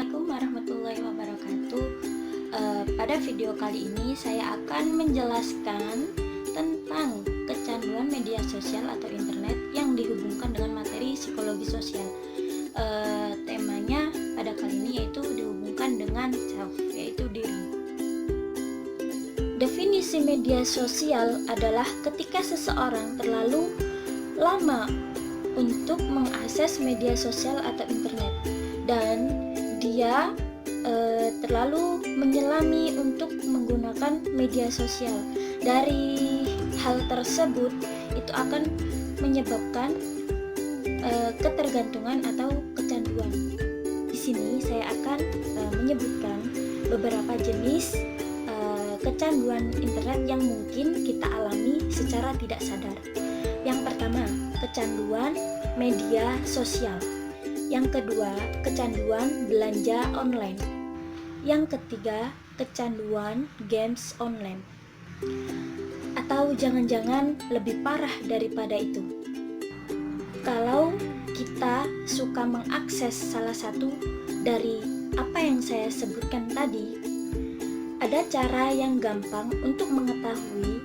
Assalamualaikum warahmatullahi wabarakatuh. Pada video kali ini saya akan menjelaskan tentang kecanduan media sosial atau internet yang dihubungkan dengan materi psikologi sosial. Temanya pada kali ini yaitu dihubungkan dengan self, yaitu diri. Definisi media sosial adalah ketika seseorang terlalu lama untuk mengakses media sosial atau internet dan dia terlalu menyelami untuk menggunakan media sosial. Dari hal tersebut itu akan menyebabkan ketergantungan atau kecanduan. Di sini saya akan menyebutkan beberapa jenis kecanduan internet yang mungkin kita alami secara tidak sadar. Yang pertama, kecanduan media sosial. Yang kedua, kecanduan belanja online. Yang ketiga, kecanduan games online. Atau jangan-jangan lebih parah daripada itu. Kalau kita suka mengakses salah satu dari apa yang saya sebutkan tadi, ada cara yang gampang untuk mengetahui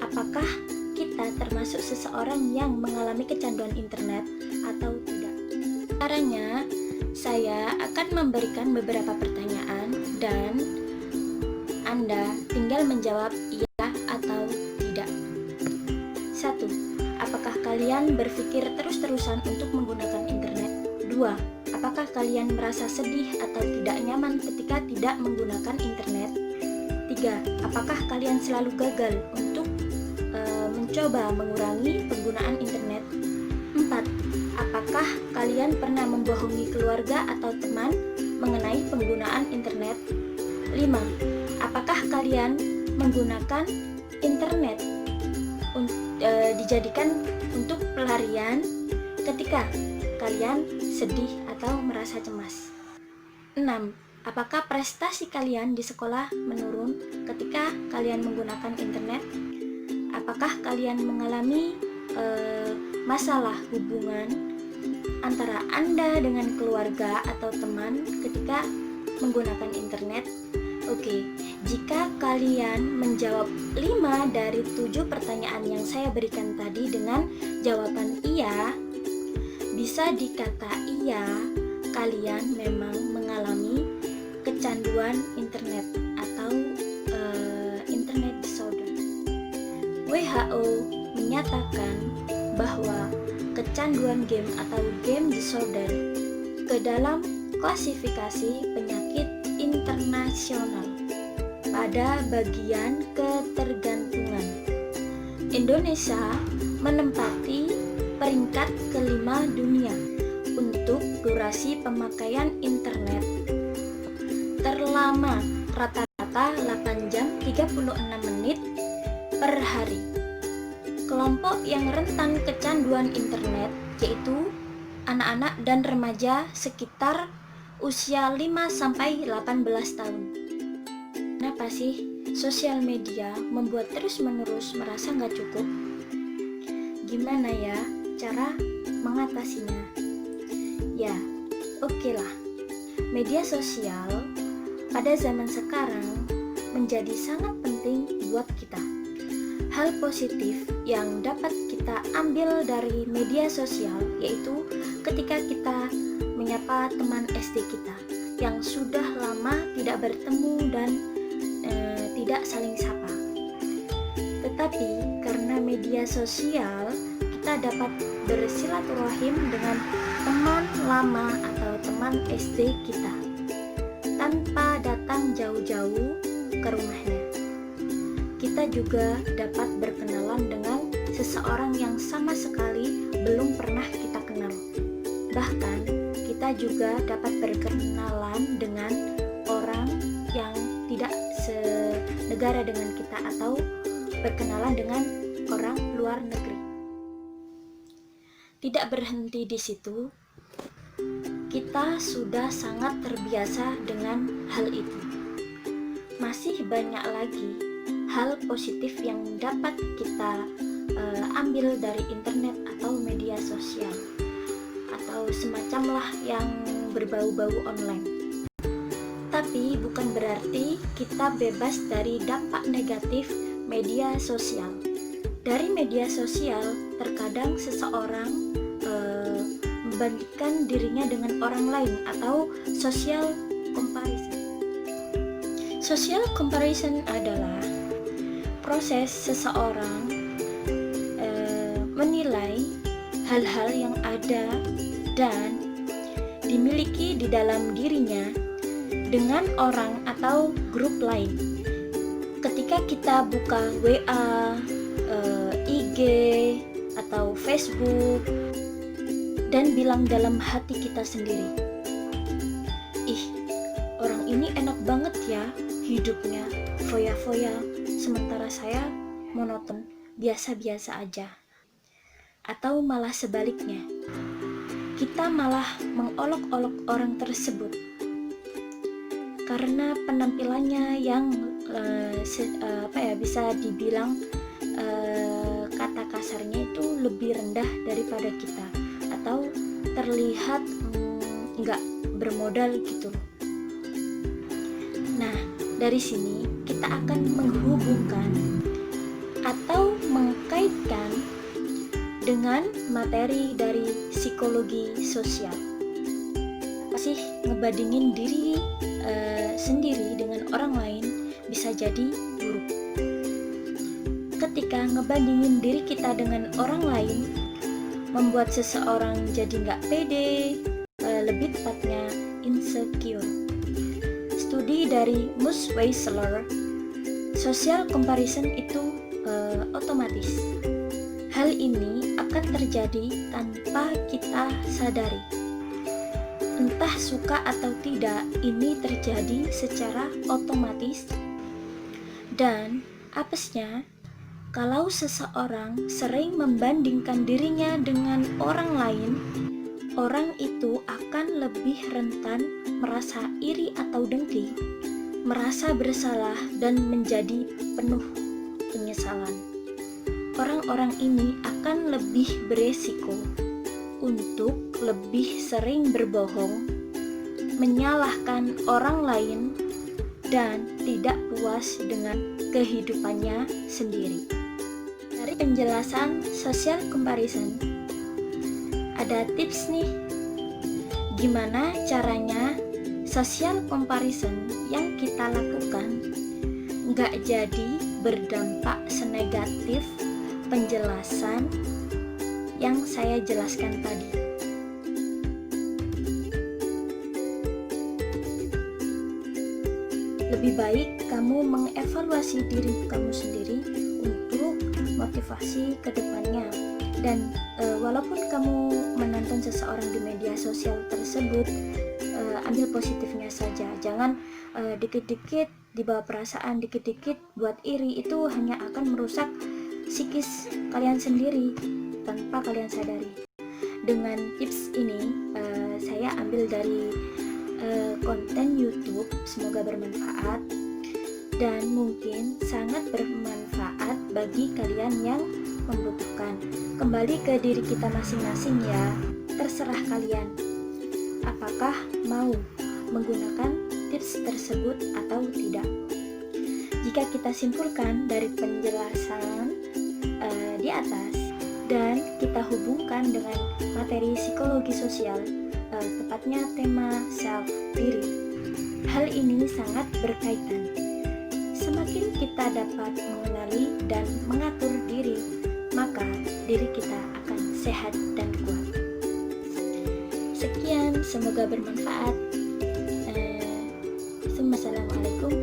apakah kita termasuk seseorang yang mengalami kecanduan internet atau tidak. Caranya, saya akan memberikan beberapa pertanyaan dan Anda tinggal menjawab iya atau tidak. 1. Apakah kalian berpikir terus-terusan untuk menggunakan internet? 2. Apakah kalian merasa sedih atau tidak nyaman ketika tidak menggunakan internet? 3. Apakah kalian selalu gagal untuk mencoba mengurangi penggunaan internet? 4. Apakah kalian pernah membohongi keluarga atau teman mengenai penggunaan internet? 5. Apakah kalian menggunakan internet dijadikan untuk pelarian ketika kalian sedih atau merasa cemas? 6. Apakah prestasi kalian di sekolah menurun ketika kalian menggunakan internet? Apakah kalian mengalami masalah hubungan antara Anda dengan keluarga atau teman ketika menggunakan internet? Oke, jika kalian menjawab 5 dari 7 pertanyaan yang saya berikan tadi dengan jawaban iya, bisa dikata iya, kalian memang mengalami kecanduan internet atau internet disorder. WHO menyatakan bahwa kecanduan game atau game disorder ke dalam klasifikasi penyakit internasional pada bagian ketergantungan. Indonesia menempati peringkat kelima dunia untuk durasi pemakaian internet terlama, rata-rata 8 jam 36 menit per hari. Kelompok yang rentan kecanduan internet yaitu anak-anak dan remaja sekitar usia 5-18 tahun. Kenapa sih sosial media membuat terus-menerus merasa nggak cukup? Gimana ya cara mengatasinya? Ya, oke lah. Media sosial pada zaman sekarang menjadi sangat penting buat kita. Hal positif yang dapat kita ambil dari media sosial yaitu ketika kita menyapa teman SD kita yang sudah lama tidak bertemu dan tidak saling sapa. Tetapi karena media sosial kita dapat bersilaturahim dengan teman lama atau teman SD kita tanpa datang jauh-jauh ke rumahnya. Kita juga dapat berkenalan dengan seseorang yang sama sekali belum pernah kita kenal. Bahkan kita juga dapat berkenalan dengan orang yang tidak senegara dengan kita atau berkenalan dengan orang luar negeri. Tidak berhenti di situ, kita sudah sangat terbiasa dengan hal itu. Masih banyak lagi hal positif yang dapat kita ambil dari internet atau media sosial atau semacam lah yang berbau-bau online. Tetapi bukan berarti kita bebas dari dampak negatif media sosial. Dari media sosial, terkadang seseorang membandingkan dirinya dengan orang lain atau social comparison. Social comparison adalah proses seseorang menilai hal-hal yang ada dan dimiliki di dalam dirinya dengan orang atau grup lain. Ketika kita buka WA, IG, atau Facebook dan bilang dalam hati kita sendiri, ih, orang ini enak banget ya hidupnya, foya-foya, sementara saya monoton, biasa-biasa aja. Atau malah sebaliknya, kita malah mengolok-olok orang tersebut karena penampilannya yang bisa dibilang kata kasarnya itu lebih rendah daripada kita, atau terlihat nggak bermodal gitu. Nah, dari sini kita akan menghubungkan atau mengkaitkan dengan materi dari psikologi sosial. Masih ngebandingin diri sendiri dengan orang lain bisa jadi buruk. Ketika ngebandingin diri kita dengan orang lain membuat seseorang jadi nggak pede, lebih tepatnya insecure. Studi dari Musweisler, social comparison itu otomatis. Hal ini akan terjadi tanpa kita sadari. Entah suka atau tidak, ini terjadi secara otomatis. Dan apesnya, kalau seseorang sering membandingkan dirinya dengan orang lain, orang itu akan lebih rentan merasa iri atau dengki, merasa bersalah, dan menjadi penuh penyesalan. Orang-orang ini akan lebih beresiko untuk lebih sering berbohong, menyalahkan orang lain, dan tidak puas dengan kehidupannya sendiri. Dari penjelasan social comparison, ada tips nih, gimana caranya social comparison yang kita lakukan nggak jadi berdampak senegatif penjelasan yang saya jelaskan tadi. Lebih baik kamu mengevaluasi diri kamu sendiri untuk motivasi ke depannya. Dan walaupun kamu menonton seseorang di media sosial tersebut, ambil positifnya saja. Jangan dikit-dikit dibawa perasaan, dikit-dikit buat iri. Itu hanya akan merusak psikis kalian sendiri tanpa kalian sadari. Dengan tips ini saya ambil dari konten YouTube, semoga bermanfaat dan mungkin sangat bermanfaat bagi kalian yang membutuhkan. Kembali ke diri kita masing-masing ya, terserah kalian apakah mau menggunakan tips tersebut atau tidak. Jika kita simpulkan dari penjelasan di atas dan kita hubungkan dengan materi psikologi sosial, tepatnya tema self diri, hal ini sangat berkaitan. Semakin kita dapat mengenali dan mengatur diri, maka diri kita akan sehat dan kuat. Sekian, semoga bermanfaat. Assalamualaikum